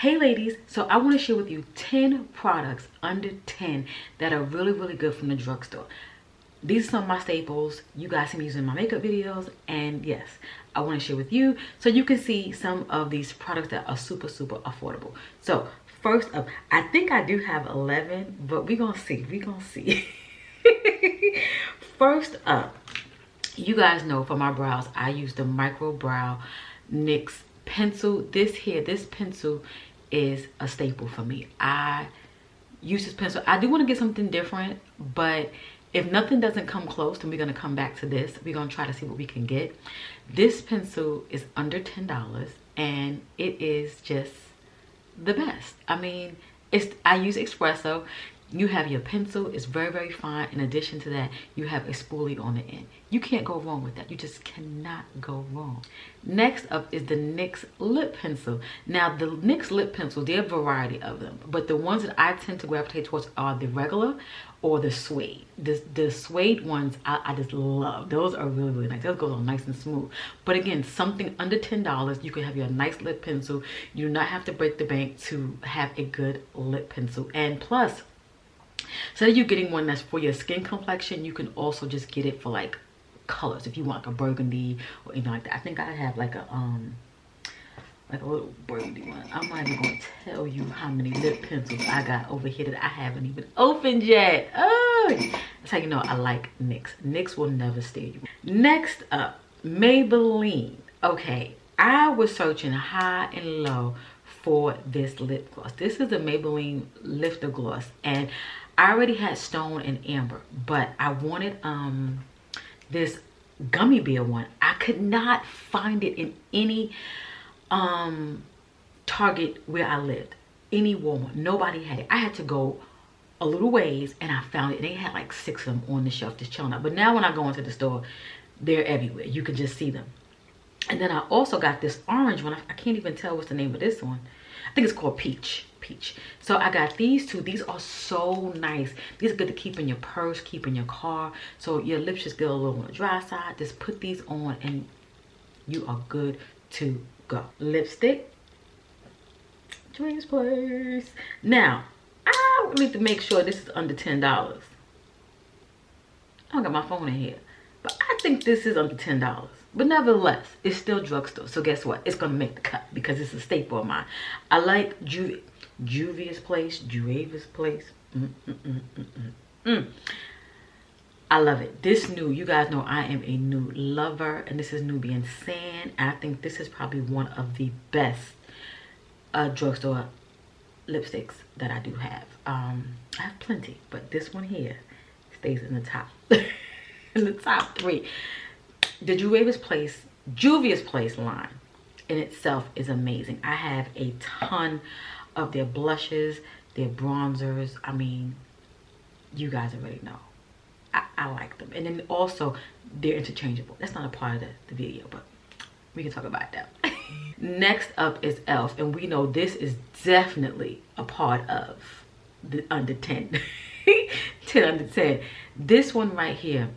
Hey ladies, so I want to share with you 10 products under 10 that are really good from the drugstore. These are some of my staples. You guys see me using my makeup videos, and yes, I want to share with you so you can see some of these products that are super affordable. So first up, I think I do have 11, but we're gonna see. First up, you guys know for my brows I use the micro brow NYX pencil. This pencil is a staple for me. I use this pencil. I do want to get something different, but if nothing doesn't come close, then we're going to come back to this. We're going to try to see what we can get. This pencil is under $10 and it is just the best. I mean, I use espresso. You have your pencil, it's very fine. In addition to that, you have a spoolie on the end. You can't go wrong with that. You just cannot go wrong. Next up is the NYX lip pencil. Now the NYX lip pencil, there are a variety of them, but the ones that I tend to gravitate towards are the regular or the suede. The suede ones I just love. Those are really nice. Those go on nice and smooth. But again, something under $10, you can have your nice lip pencil. You do not have to break the bank to have a good lip pencil. And plus, so you're getting one that's for your skin complexion, you can also just get it for like colors if you want like a burgundy or anything like that. I think I have like a little burgundy one. I'm not even gonna tell you how many lip pencils I got over here that I haven't even opened yet. Oh, that's how you know I like NYX. NYX will never steer you. Next up, Maybelline. Okay, I was searching high and low for this lip gloss. This is the Maybelline Lifter Gloss, and I already had Stone and Amber, but I wanted this gummy bear one. I could not find it in any Target where I lived, any Walmart. Nobody had it. I had to go a little ways and I found it, and they had like 6 of them on the shelf just chilling out. But now when I go into the store, they're everywhere. You can just see them. And then I also got this orange one. I can't even tell what's the name of this one. I think it's called Peach. So I got these two. These are so nice. These are good to keep in your purse, keep in your car. So your lips just get a little on the dry side. Just put these on and you are good to go. Lipstick. Dream's Place. Now, I need to make sure this is under $10. I don't got my phone in here, but I think this is under $10. But nevertheless, it's still drugstore. So guess what? It's gonna make the cut because it's a staple of mine. I like Juvia's Place. I love it. This new, you guys know I am a new lover, and this is Nubian Sand. I think this is probably one of the best drugstore lipsticks that I do have. I have plenty, but this one here stays in the top, in the top 3. The Juvia's Place line in itself is amazing. I have a ton of their blushes, their bronzers. I mean, you guys already know. I like them. And then also, they're interchangeable. That's not a part of the video, but we can talk about that. Next up is e.l.f. And we know this is definitely a part of the under 10. 10 under 10. This one right here.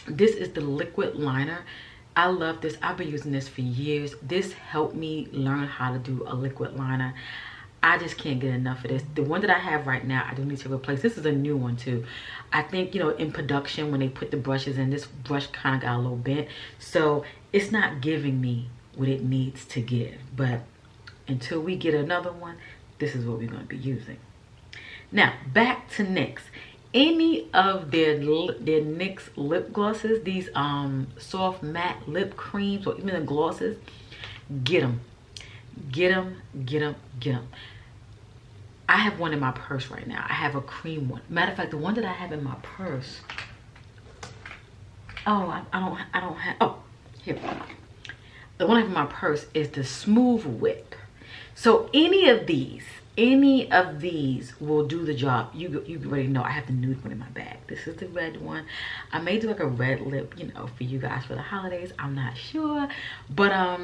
This is the liquid liner. I love this. I've been using this for years. This helped me learn how to do a liquid liner. I just can't get enough of this. The one that I have right now, I do need to replace. This is a new one too. I think, you know, in production when they put the brushes in, this brush kind of got a little bent. So it's not giving me what it needs to give. But until we get another one, this is what we're going to be using. Now, back to NYX. Any of their NYX lip glosses, these soft matte lip creams, or even the glosses, get them. Get them. I have one in my purse right now. I have a cream one. Matter of fact, the one that I have in my purse, I don't have, oh, here. The one I have in my purse is the Smooth Whip. So any of these will do the job. You already know I have the nude one in my bag. This is the red one. I may do like a red lip, you know, for you guys for the holidays. I'm not sure. But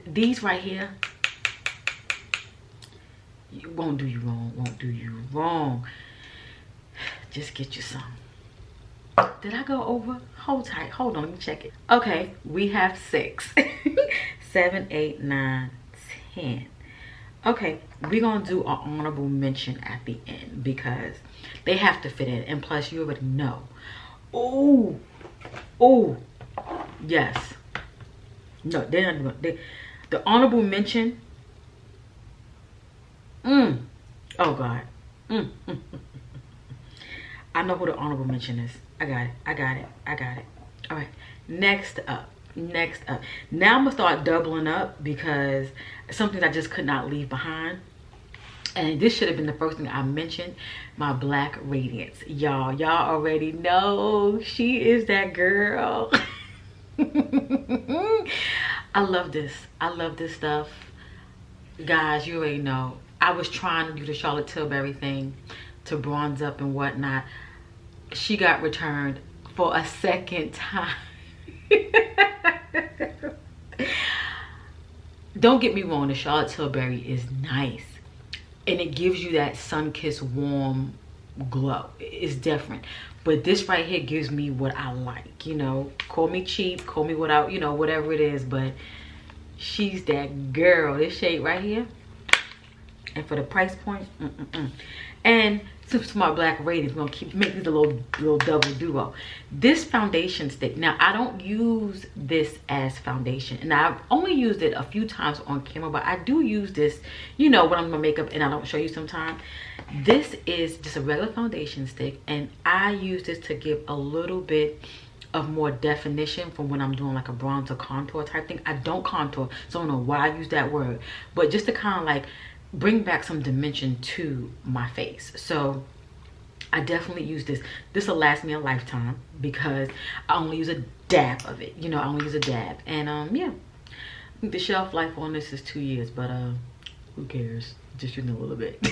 these right here won't do you wrong. Just get you some. Did I go over? Hold tight. Hold on, let me check it. Okay, we have 6. 7, 8, 9, 10. Okay, we're gonna do an honorable mention at the end because they have to fit in, and plus you already know. Oh, oh, yes. No, they're not doing the honorable mention. Oh God. I know who the honorable mention is. I got it. I got it. I got it. All right. Next up. Next up. Now I'm gonna start doubling up because something I just could not leave behind. And this should have been the first thing I mentioned. My Black Radiance. Y'all already know she is that girl. I love this. I love this stuff. Guys, you already know. I was trying to do the Charlotte Tilbury thing to bronze up and whatnot. She got returned for a second time. Don't get me wrong, the Charlotte Tilbury is nice. And it gives you that sun-kissed warm glow. It's different. But this right here gives me what I like. You know, call me cheap, call me without, you know, whatever it is. But she's that girl. This shade right here. And for the price point, and since my Black Radiance, we're gonna make this a little double duo. This foundation stick. Now I don't use this as foundation, and I've only used it a few times on camera, but I do use this, you know, when I'm doing makeup and I don't show you sometimes. This is just a regular foundation stick, and I use this to give a little bit of more definition from when I'm doing like a bronzer contour type thing. I don't contour, so I don't know why I use that word, but just to kind of like bring back some dimension to my face. So I definitely use this. This will last me a lifetime because I only use a dab of it. You know, I only use a dab. And yeah, I think the shelf life on this is 2 years, but who cares? Just using a little bit.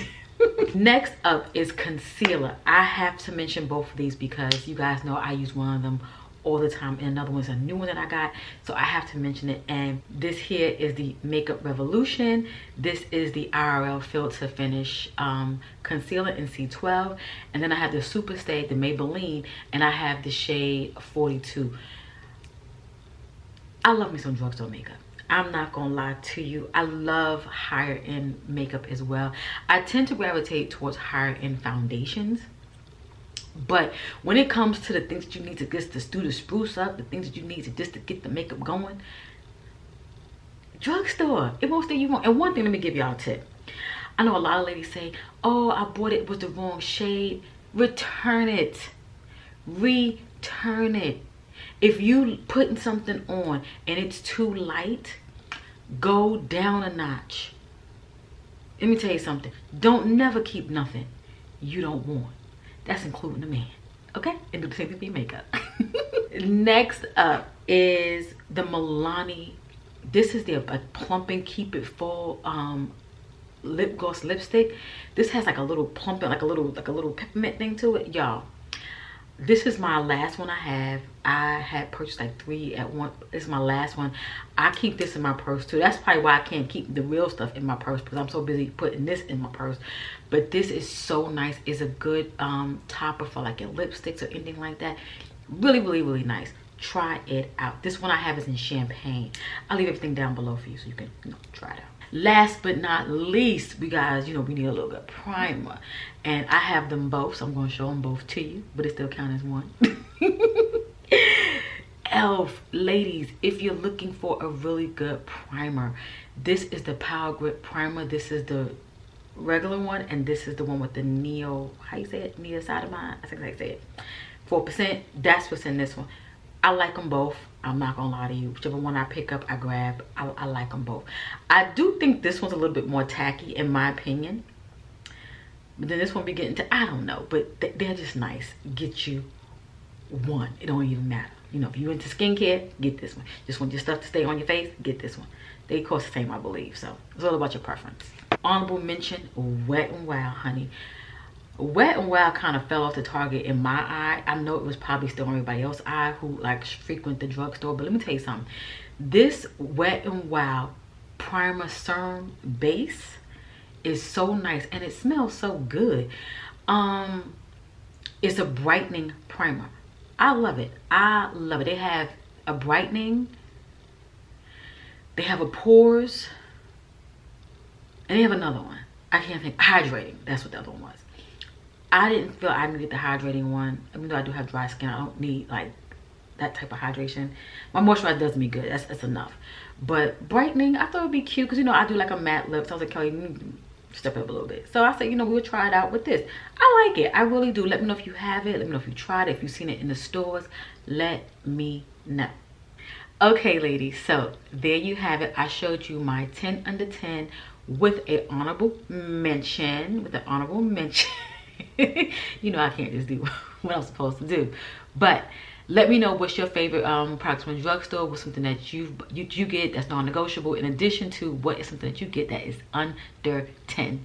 Next up is concealer. I have to mention both of these because you guys know I use one of them all the time, and another one's a new one that I got, so I have to mention it. And this here is the Makeup Revolution. This is the IRL Filter Finish concealer in C12, and then I have the Super Stay, the Maybelline, and I have the shade 42. I love me some drugstore makeup. I'm not gonna lie to you. I love higher end makeup as well. I tend to gravitate towards higher end foundations. But when it comes to the things that you need to get to do to spruce up, the things that you need to just to get the makeup going, drugstore, it won't stay you wrong. And one thing, let me give y'all a tip. I know a lot of ladies say, oh, I bought it with the wrong shade. Return it. Return it. If you putting something on and it's too light, go down a notch. Let me tell you something. Don't never keep nothing you don't want. That's including the man, okay? And do the same thing for your makeup. Next up is the Milani. This is the Plumping Keep It Full lip gloss lipstick. This has like a little plumping, like a little peppermint thing to it, y'all. This is my last one I have. I had purchased like 3 at once. This is my last one. I keep this in my purse too. That's probably why I can't keep the real stuff in my purse, because I'm so busy putting this in my purse. But this is so nice. It's a good topper for like your lipsticks or anything like that. Really, really, really nice. Try it out. This one I have is in champagne. I'll leave everything down below for you so you can, you know, try it out. Last but not least, we guys, you know, we need a little bit of primer, and I have them both, so I'm going to show them both to you, but it still counts as one. Elf, ladies, if you're looking for a really good primer, this is the Power Grip primer. This is the regular one, and this is the one with the neo, how you say it, neocytamide, I think I say it, 4%. That's what's in this one. I like them both. I'm not gonna lie to you. Whichever one I pick up, I grab. I like them both. I do think this one's a little bit more tacky in my opinion. But then this one be getting to, I don't know. But they're just nice. Get you one. It don't even matter. You know, if you're into skincare, get this one. Just want your stuff to stay on your face, get this one. They cost the same, I believe. So it's all about your preference. Honorable mention, Wet n Wild, honey. Wet n Wild kind of fell off the target in my eye. I know it was probably still on everybody else's eye who like frequent the drugstore, but let me tell you something. This Wet n Wild primer serum base is so nice, and it smells so good. It's a brightening primer. I love it. I love it. They have a brightening, they have a pores, And they have another one. I can't think. Hydrating. That's what the other one was. I didn't feel I needed the hydrating one. Even though I do have dry skin, I don't need like that type of hydration. My moisturizer does me good. That's enough. But brightening, I thought it would be cute because, you know, I do like a matte lip. So I was like, Kelly, step it up a little bit. So I said, you know, we'll try it out with this. I like it. I really do. Let me know if you have it. Let me know if you tried it. If you've seen it in the stores, let me know. Okay, ladies. So there you have it. I showed you my 10 under 10 with an honorable mention. With an honorable mention. You know, I can't just do what I'm supposed to do. But let me know what's your favorite products from the drugstore. What's something that you get that's non-negotiable, in addition to what is something that you get that is under $10.